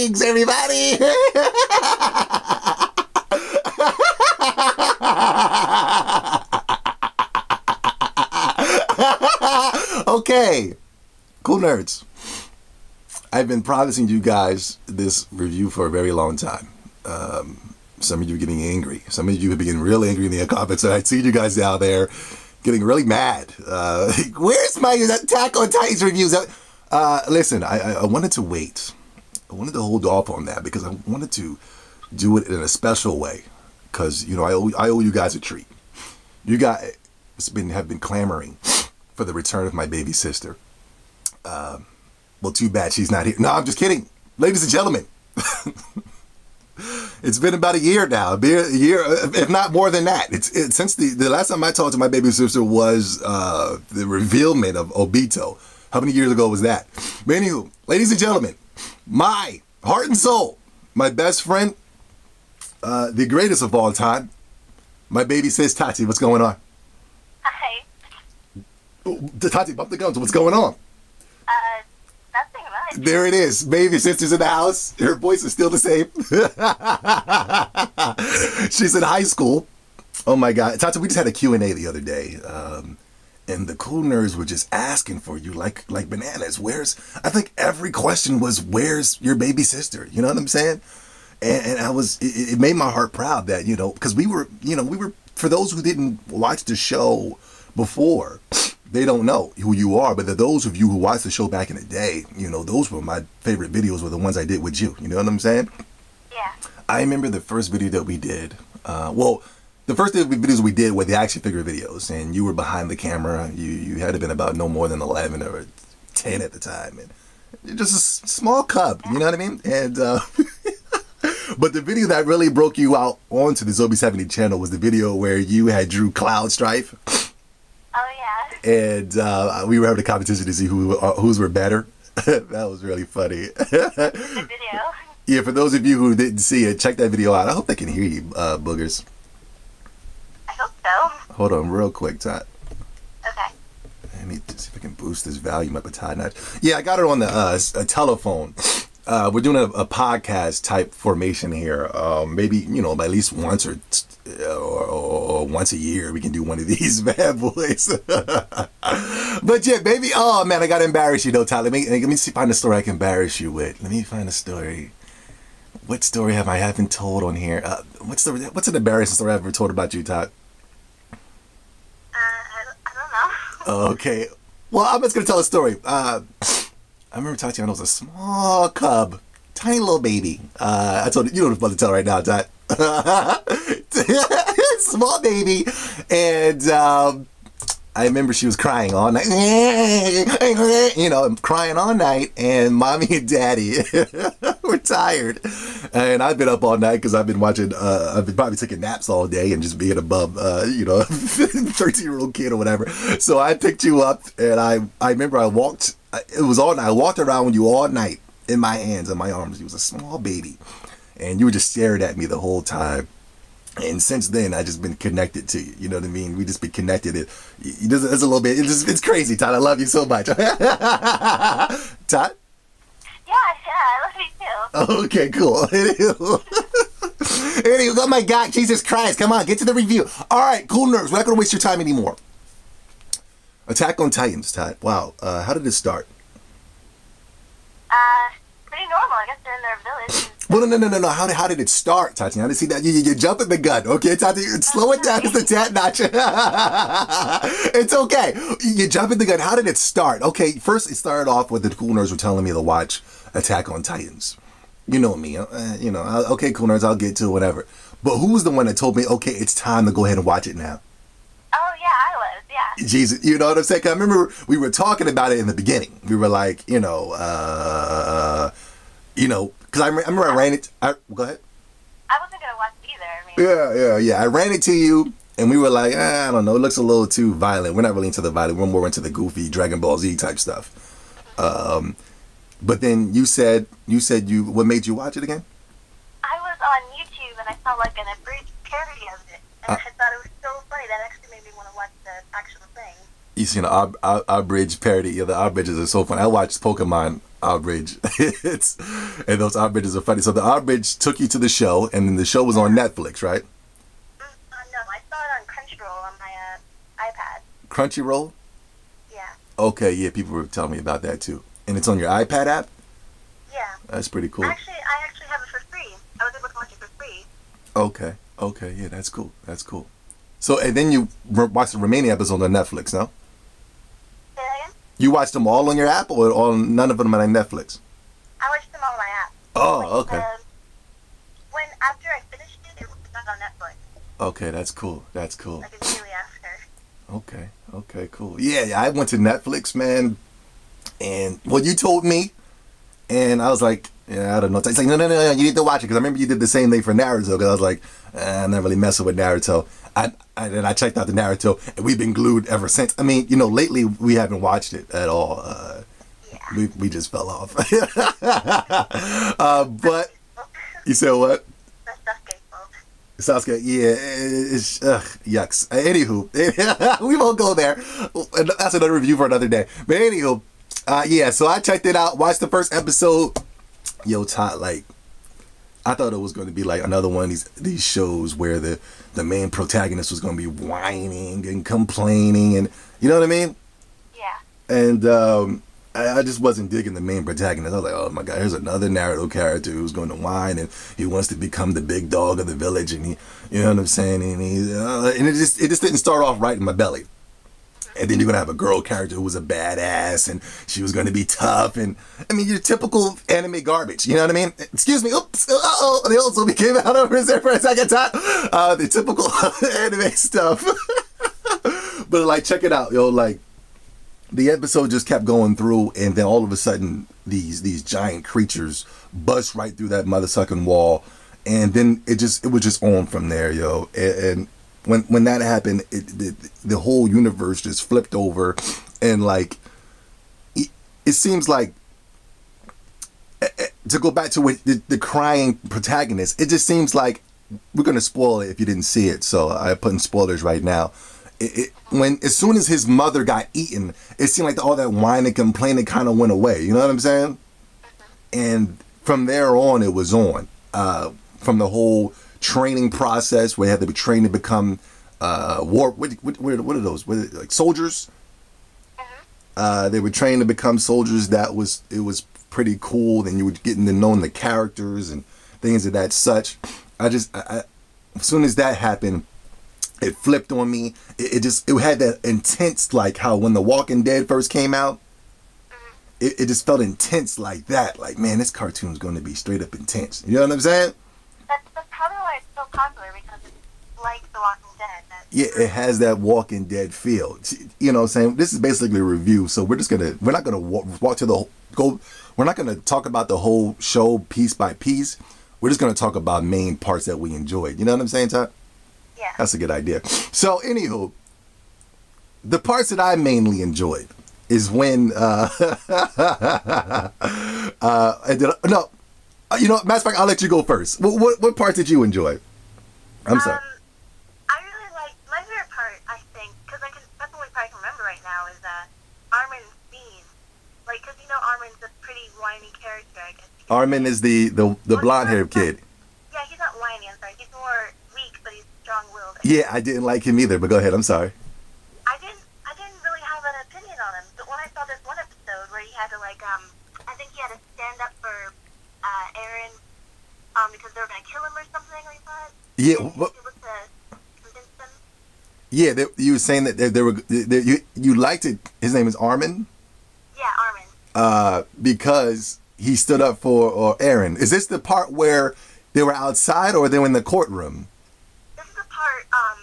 Greetings, everybody. Okay, cool nerds. I've been promising you guys this review for a very long time. Some of you are getting angry. Some of you have been getting real angry in the comments, and I see you guys out there getting really mad. Where's my Attack on Titans reviews? Listen, I wanted to wait. I wanted to hold off on that because I wanted to do it in a special way. Because, you know, I owe you guys a treat. You guys have been clamoring for the return of my baby sister. Well, too bad she's not here. No, I'm just kidding. Ladies and gentlemen. It's been about a year now, a year, if not more than that. It's since the last time I talked to my baby sister was the revealment of Obito. How many years ago was that? But anywho, ladies and gentlemen, my heart and soul, my best friend, the greatest of all time, my baby sis Tati. What's going on? Hi. Oh, Tati, bump the guns. What's going on? Nothing much. There it is. Baby sister's in the house. Her voice is still the same. She's in high school. Oh my God. Tati, we just had a Q&A the other day. And the cool nerds were just asking for you like bananas. I think every question was, where's your baby sister? You know what I'm saying? And it made my heart proud that, you know, because we were, for those who didn't watch the show before, they don't know who you are, but those of you who watched the show back in the day, you know, those were my favorite videos, were the ones I did with you. You know what I'm saying? Yeah. I remember the first video that we did. Well, the first videos we did were the action figure videos, and you were behind the camera. You had to have been about no more than 11 or 10 at the time, and you're just a small cub. You know what I mean? And but the video that really broke you out onto the Zombie 70 channel was the video where you had drew Cloud Strife. Oh yeah. And we were having a competition to see whose were better. That was really funny. The video. Yeah, for those of you who didn't see it, check that video out. I hope they can hear you, boogers. I hope so. Hold on real quick, Todd. Okay. I need to see if I can boost this volume up a tad notch. Yeah, I got it on the a telephone. We're doing a podcast type formation here. Maybe, you know, at least once or once a year we can do one of these bad boys. But yeah, baby. Oh man, I gotta embarrass you though, Tyler. Let me find a story I can embarrass you with. Let me find a story. What story I haven't told on here? What's an embarrassing story I've ever told about you, Todd? I don't know. Okay. Well, I'm just gonna tell a story. I remember Tatiana was a small cub, tiny little baby. I told you know what I'm about to tell right now, Todd. Small baby, and I remember she was crying all night. You know, crying all night, and mommy and daddy were tired, and I've been up all night because I've been watching. I've been probably taking naps all day and just being above, 13-year-old kid or whatever. So I picked you up, and I remember I walked. It was all night. I walked around with you all night in my hands and my arms. You was a small baby, and you were just staring at me the whole time. And since then, I just been connected to you. You know what I mean? We just been connected. It's a little bit. It's crazy, Todd. I love you so much. Todd? Yeah, I love you too. Okay, cool. Anyway, oh my God, Jesus Christ! Come on, get to the review. All right, cool nerds. We're not gonna waste your time anymore. Attack on Titans, Todd. Wow. How did it start? Pretty normal. I guess they're in their village. Well, no. How did it start, Tati? I didn't see that. You jumping the gun. Okay, Tati, slow it down. It's a tad notch. It's okay. You jumping the gun. How did it start? Okay, first it started off with the cool nerds were telling me to watch Attack on Titans. You know me. Okay, cool nerds, I'll get to it, whatever. But who was the one that told me, okay, it's time to go ahead and watch it now? Oh, yeah, I was, yeah. Jesus, you know what I'm saying? 'Cause I remember we were talking about it in the beginning. We were like, because I remember I ran it. Go ahead. I wasn't going to watch it either. Yeah. I ran it to you, and we were like, I don't know. It looks a little too violent. We're not really into the violent. We're more into the goofy Dragon Ball Z type stuff. But then you said what made you watch it again? I was on YouTube, and I saw like an abridged parody of it. And I thought it was so funny that actually made me want to watch the actual thing. You seen our bridge parody? Yeah, the our bridges are so fun. I watched Pokemon Outrage. And those outrages are funny. So the outrage took you to the show, and then the show was on Netflix, right? No, I saw it on Crunchyroll on my iPad. Crunchyroll? Yeah. Okay, yeah, people were telling me about that too. And it's on your iPad app? Yeah. That's pretty cool. Actually, I actually have it for free. I was able to watch it for free. Okay, yeah, that's cool. That's cool. So, and then you watched the remaining episodes on Netflix, no? Say that again? You watched them all on your app, or all, none of them on Netflix? I watched them all on my app. Oh, okay. After I finished it, it was not on Netflix. Okay, that's cool. That's cool. Like immediately after. Okay, cool. Yeah, I went to Netflix, man, and well, you told me, and I was like, yeah, I don't know. It's like, no, you need to watch it, because I remember you did the same thing for Naruto, because I was like, I'm not really messing with Naruto. Then I checked out the Naruto, and we've been glued ever since. I mean, lately we haven't watched it at all. Yeah. We just fell off. But you said what? That's Sasuke's fault. Sasuke, yeah, it's yucks. Anywho, we won't go there. That's another review for another day. But anywho, yeah. So I checked it out, watched the first episode. Yo, Todd, like, I thought it was going to be like another one of these shows where the main protagonist was going to be whining and complaining, and you know what I mean? Yeah. And I just wasn't digging the main protagonist. I was like, oh my god, here's another Naruto character who's going to whine, and he wants to become the big dog of the village, and he, you know what I'm saying? And and it just didn't start off right in my belly. And then you're gonna have a girl character who was a badass, and she was gonna be tough, and I mean, your typical anime garbage. You know what I mean? Excuse me. Oops. The old Sophie came out over there for a second time. The typical anime stuff. But like, check it out, yo. Like, the episode just kept going through, and then all of a sudden, these giant creatures bust right through that mother sucking wall, and then it was just on from there, yo. And when that happened, the whole universe just flipped over, and like, it seems like, to go back to what the crying protagonist, it just seems like, we're gonna spoil it if you didn't see it, so I put in spoilers right now. As soon as his mother got eaten, it seemed like all that whine and complaining kind of went away. You know what I'm saying? And from there on, it was on. From the whole training process, where you had to be trained to become what are those? Like soldiers? They were trained to become soldiers. It was pretty cool. Then you were getting to know the characters and things of that such. As soon as that happened, it flipped on me. It had that intense, like how when The Walking Dead first came out, it just felt intense like that. Like, man, this cartoon's going to be straight up intense. You know what I'm saying? That's probably why it's so popular, because it's like The Walking Dead. Yeah, it has that Walking Dead feel. You know what I'm saying? This is basically a review, so we're not gonna we're not gonna talk about the whole show piece by piece. We're just gonna talk about main parts that we enjoyed. You know what I'm saying, Todd? Yeah. That's a good idea. So, anywho, the parts that I mainly enjoyed is when matter of fact, I'll let you go first. What part did you enjoy? I'm sorry. I really like, my favorite part, I think, because that's the only part I can remember right now, is Armin's scene. Like, because Armin's a pretty whiny character, I guess. Armin is the blonde-haired kid. Yeah, he's not whiny, I'm sorry. He's more weak, but he's strong-willed. Yeah, I didn't like him either, but go ahead, I'm sorry. I didn't really have an opinion on him, but when I saw this one episode where he had to, like, I think he had to stand up for Eren, because they were going to kill him or something like that. Yeah, yeah, you were saying that you liked it. His name is Armin? Yeah, Armin. Because he stood up for Eren. Is this the part where they were outside, or they were in the courtroom? This is the part, I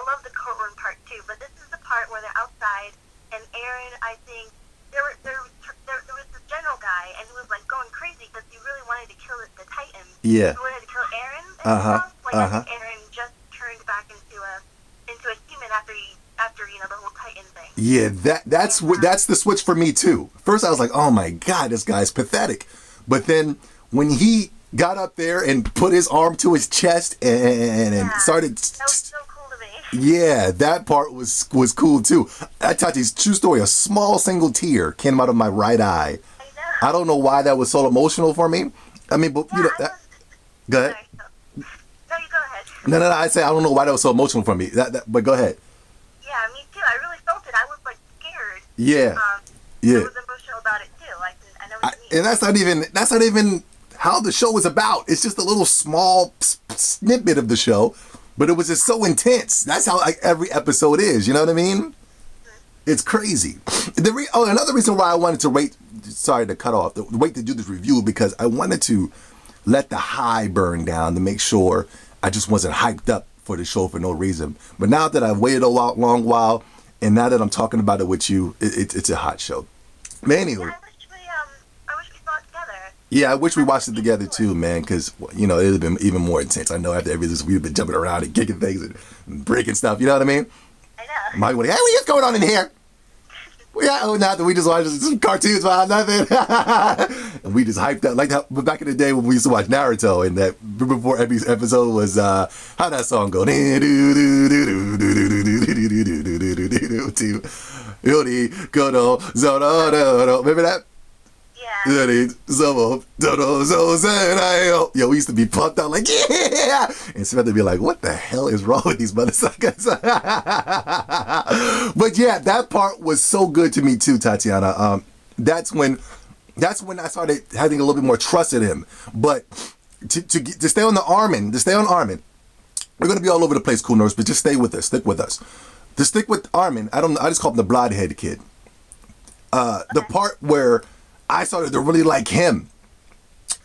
love the courtroom part too, but this is the part where they're outside, and Eren, I think, there was this general guy, and he was like going crazy because he really wanted to kill the Titan. Yeah. He wanted to kill Eren. I think Eren just turned back into a human after the whole Titan thing. Yeah, that's the switch for me too. First I was like, oh my god, this guy's pathetic. But then when he got up there and put his arm to his chest and started, that was so cool to me. Yeah, that part was cool too. I taught you, true story, a small single tear came out of my right eye. I know. I don't know why that was so emotional for me. I mean, but you know, go ahead. No, you go ahead. No. I say I don't know why that was so emotional for me. But go ahead. Yeah, me too. I really felt it. I was like scared. Yeah. I was emotional about it too. I know what you mean. And that's not even how the show was about. It's just a little small snippet of the show, but it was just so intense. That's how like every episode is. You know what I mean? It's crazy. Another reason why I wanted to wait. Sorry to cut off. Wait to do this review because I wanted to let the high burn down to make sure I just wasn't hyped up for the show for no reason. But now that I've waited a long while, and now that I'm talking about it with you, it's a hot show. But anyway. Yeah, I wish we saw it together. Yeah, I wish we watched it together too, man, because, you know, it would have been even more intense. I know after every this, we've been jumping around and kicking things and breaking stuff, you know what I mean? I know. Mike would, hey, what's going on in here? Nothing. We just watched some cartoons about nothing. And we just hyped up. Like that, back in the day when we used to watch Naruto, and that before every episode was, how that song go? Remember that? Yeah. Yo, we used to be pumped out like, yeah! And Samantha would be like, what the hell is wrong with these motherfuckers? But yeah, that part was so good to me too, Tatiana. That's when I started having a little bit more trust in him. But to stay on Armin, we're gonna be all over the place, Cool Nerds, but just stay with us, stick with us. To stick with Armin, I just call him the Broadhead kid. The part where I started to really like him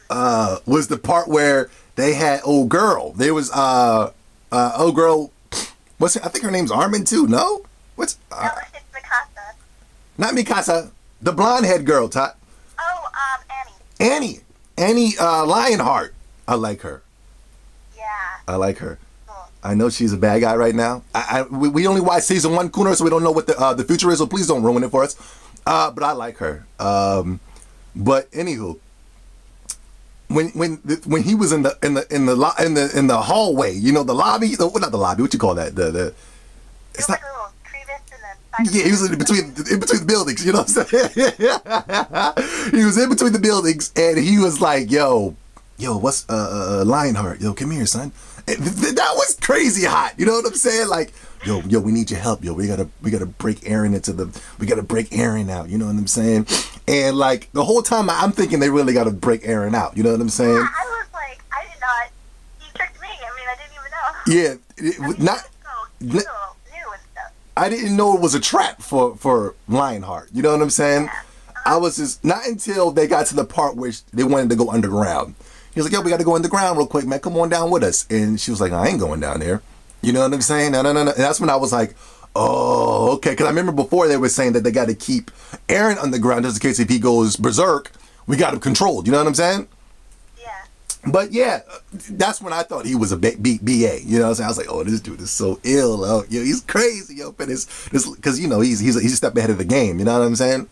was the part where they had old girl. There was old girl. I think her name's Armin too. No, no, it's Mikasa. Not Mikasa. The blonde head girl. Oh, Annie. Annie Lionheart. I like her. Yeah. I like her. Cool. I know she's a bad guy right now. We only watched season 1, Cooner, so we don't know what the future is. So please don't ruin it for us. But I like her. But anywho, when he was in the hallway, you know, the lobby, not the lobby, what you call that? It's not. Yeah, he was in between the buildings. You know what I'm saying? He was in between the buildings, and he was like, "Yo, what's Lionheart? Yo, come here, son." And that was crazy hot. You know what I'm saying? Like, yo, we need your help. Yo, we gotta break Eren we gotta break Eren out. You know what I'm saying? And like the whole time, I'm thinking they really gotta break Eren out. You know what I'm saying? Yeah, I was like, I did not. He tricked me. I mean, I didn't even know. Yeah, He's new and stuff. I didn't know it was a trap for Lionheart. You know what I'm saying? Yeah. I was just not until they got to the part where they wanted to go underground. He was like, yo, we got to go underground real quick, man. Come on down with us. And she was like, I ain't going down there. You know what I'm saying? No. And that's when I was like, oh, okay. Because I remember before they were saying that they got to keep Eren underground just in case if he goes berserk, we got him controlled. You know what I'm saying? Yeah. But yeah, that's when I thought he was a BA. You know what I'm saying? I was like, oh, this dude is so ill. Oh, yo, he's crazy. Yo, but because you know he's a step ahead of the game. You know what I'm saying?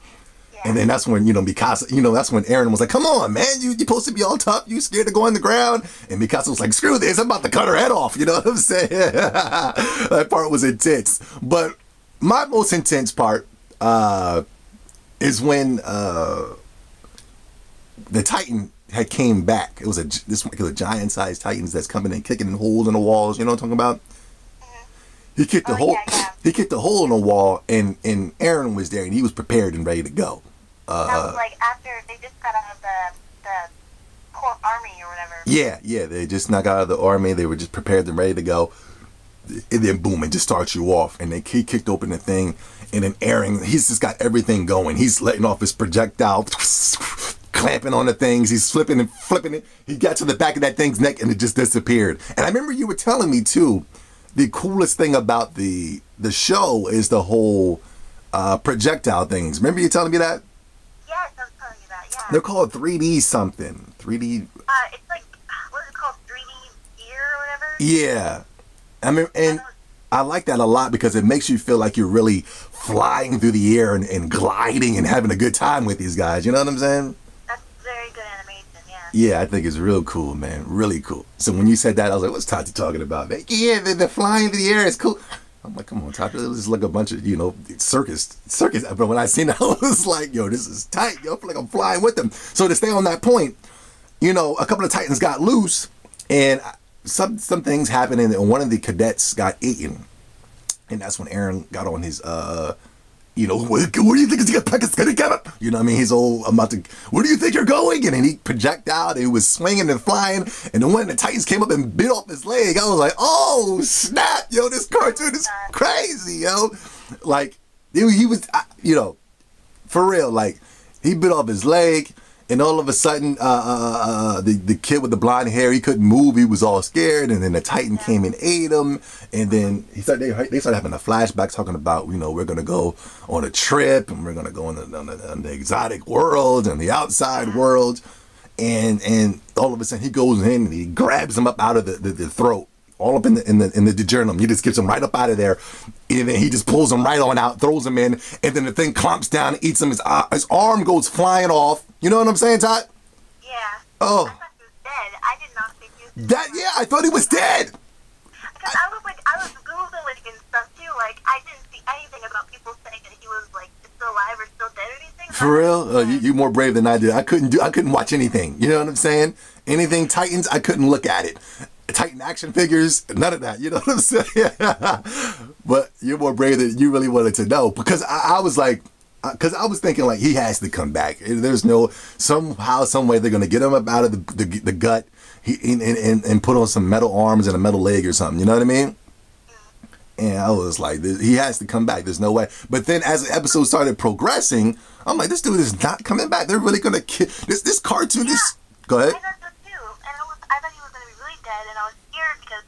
And then that's when, Mikasa, that's when Eren was like, come on, man, you supposed to be all tough. You scared to go on the ground? And Mikasa was like, screw this. I'm about to cut her head off. You know what I'm saying? That part was intense. But my most intense part is when the Titan had came back. It was a giant-sized Titans that's coming and kicking in holes in the walls. You know what I'm talking about? He kicked the hole. Yeah. He kicked a hole in the wall, and Eren was there, and he was prepared and ready to go. That was like after they just got out of the core army or whatever. Yeah, they just knocked out of the army. They were just prepared and ready to go. And then boom, it just starts you off. And he kicked open the thing, and then Eren, he's just got everything going. He's letting off his projectile, clamping on the things. He's flipping and flipping it. He got to the back of that thing's neck, and it just disappeared. And I remember you were telling me too, the coolest thing about the show is the whole projectile things. Remember you telling me that? Yes, I was telling you that, yeah. They're called 3D something. 3D... it's like, what is it called? 3D gear or whatever? Yeah. I mean, and I like that a lot because it makes you feel like you're really flying through the air and gliding and having a good time with these guys. You know what I'm saying? That's very good animation, yeah. Yeah, I think it's real cool, man. Really cool. So when you said that, I was like, what's Tati talking about, man? Yeah, the flying through the air is cool. I'm like, come on, Todd, this is like a bunch of, you know, circus. But when I seen it, I was like, yo, this is tight. Yo, I feel like I'm flying with them. So to stay on that point, you know, a couple of Titans got loose, and some things happened, and one of the cadets got eaten. And that's when Eren got on his, you know, where do you think he's gonna get up? You know what I mean? He's all about to, where do you think you're going? And then he projectile, he was swinging and flying. And then when the Titans came up and bit off his leg, I was like, oh, snap, yo, this cartoon is crazy, yo. Like, he was, you know, for real, like, he bit off his leg. And all of a sudden, the kid with the blonde hair, he couldn't move. He was all scared. And then the Titan came and ate him. And then they started having a flashback talking about, you know, we're going to go on a trip. And we're going to go on the exotic world and the outside world. And all of a sudden, he goes in and he grabs him up out of the throat. All up in the journal. He just gets him right up out of there. And then he just pulls him right on out, throws him in. And then the thing clomps down, eats him. His arm goes flying off. You know what I'm saying, Todd? Yeah. Oh. I thought he was dead. I did not think he was dead. Yeah, I thought he was dead. Because I was Googling and stuff too. Like, I didn't see anything about people saying that he was, like, still alive or still dead or anything. For real? You're more brave than I did. I couldn't watch anything. You know what I'm saying? Anything Titans, I couldn't look at it. Titan action figures, none of that. You know what I'm saying? But you're more brave than you really wanted to know, because I was like, because I was thinking like he has to come back. There's no somehow, some way they're gonna get him up out of the gut, and put on some metal arms and a metal leg or something. You know what I mean? And I was like, he has to come back. There's no way. But then as the episode started progressing, I'm like, this dude is not coming back. They're really gonna kill this cartoon. Yeah. Go ahead. I thought he was going to be really dead, and I was scared because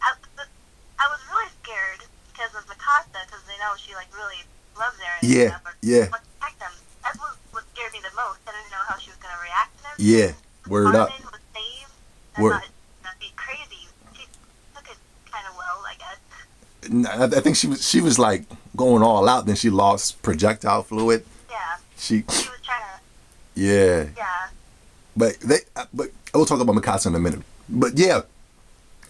I was really scared because of Mikasa, because they know she like really loves Eren. Yeah, and stuff, yeah. Protect them. That's what scared me the most. I didn't know how she was going to react and everything. Yeah, word up. Was saved. Word. I thought that'd be crazy. She took it kind of well, I guess. I think she was like going all out. Then she lost projectile fluid. Yeah. She was trying to. Yeah. Yeah. But we'll talk about Mikasa in a minute. But yeah,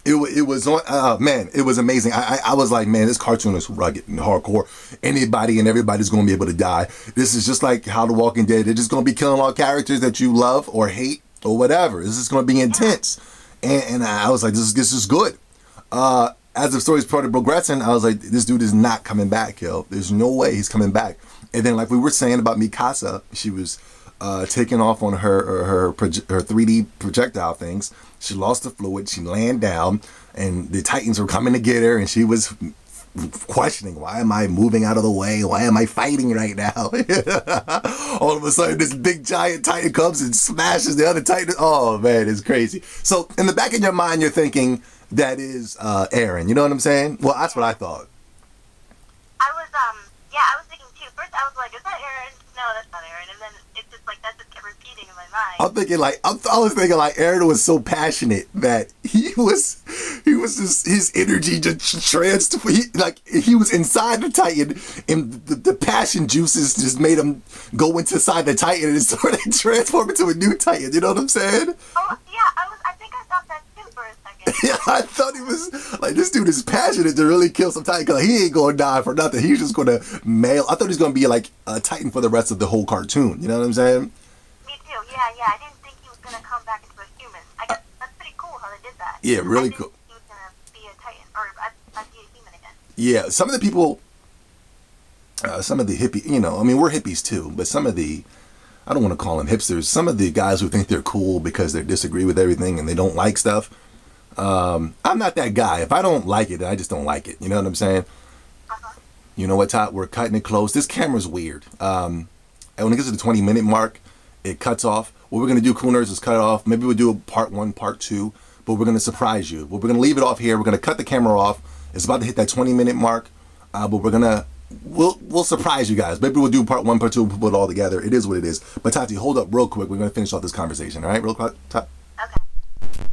it was on. Man, it was amazing. I was like, man, this cartoon is rugged and hardcore. Anybody and everybody's going to be able to die. This is just like how The Walking Dead. They're just going to be killing all characters that you love or hate or whatever. This is going to be intense. And I was like, this is good. As the story started progressing, I was like, this dude is not coming back, yo. There's no way he's coming back. And then, like we were saying about Mikasa, she was taking off on her 3D projectile things. She lost the fluid. She landed down, and the Titans were coming to get her, and she was questioning, why am I moving out of the way? Why am I fighting right now? All of a sudden, this big giant Titan comes and smashes the other Titan. Oh, man, it's crazy. So in the back of your mind, you're thinking, that is Eren. You know what I'm saying? Well, that's what I thought. I was thinking too. First, I was like, is that Eren? No, that's not Eren. And then it's just like, that just kept repeating in my mind. I'm thinking like, I was thinking like Eren was so passionate that he was just, his energy just he was inside the Titan, and the passion juices just made him go inside the Titan and started transforming into a new Titan. You know what I'm saying? Oh, yeah, I think I thought that too for a second. Yeah, I thought he was like, this dude is passionate to really kill some Titan, because he ain't gonna die for nothing. He's just gonna I thought he was gonna be like a Titan for the rest of the whole cartoon. You know what I'm saying? Me too. Yeah. I didn't think he was gonna come back into a human. I guess that's pretty cool how they did that. Yeah, really cool. He was gonna be a Titan, or be a human again. Yeah, some of the people, some of the hippie, you know, I mean, we're hippies too, but some of the, I don't want to call them hipsters, some of the guys who think they're cool because they disagree with everything and they don't like stuff. I'm not that guy. If I don't like it, I just don't like it. You know what I'm saying? You know what, Todd? We're cutting it close. This camera's weird. And when it gets to the 20-minute mark, it cuts off. What we're going to do, Cool Nerds, is cut it off. Maybe we'll do a part 1, part 2, but we're going to surprise you. But we're going to leave it off here. We're going to cut the camera off. It's about to hit that 20-minute mark, but we're going to, we'll surprise you guys. Maybe we'll do part 1, part 2, we'll put it all together. It is what it is. But Tati, hold up real quick. We're going to finish off this conversation, all right? Real quick, Tati.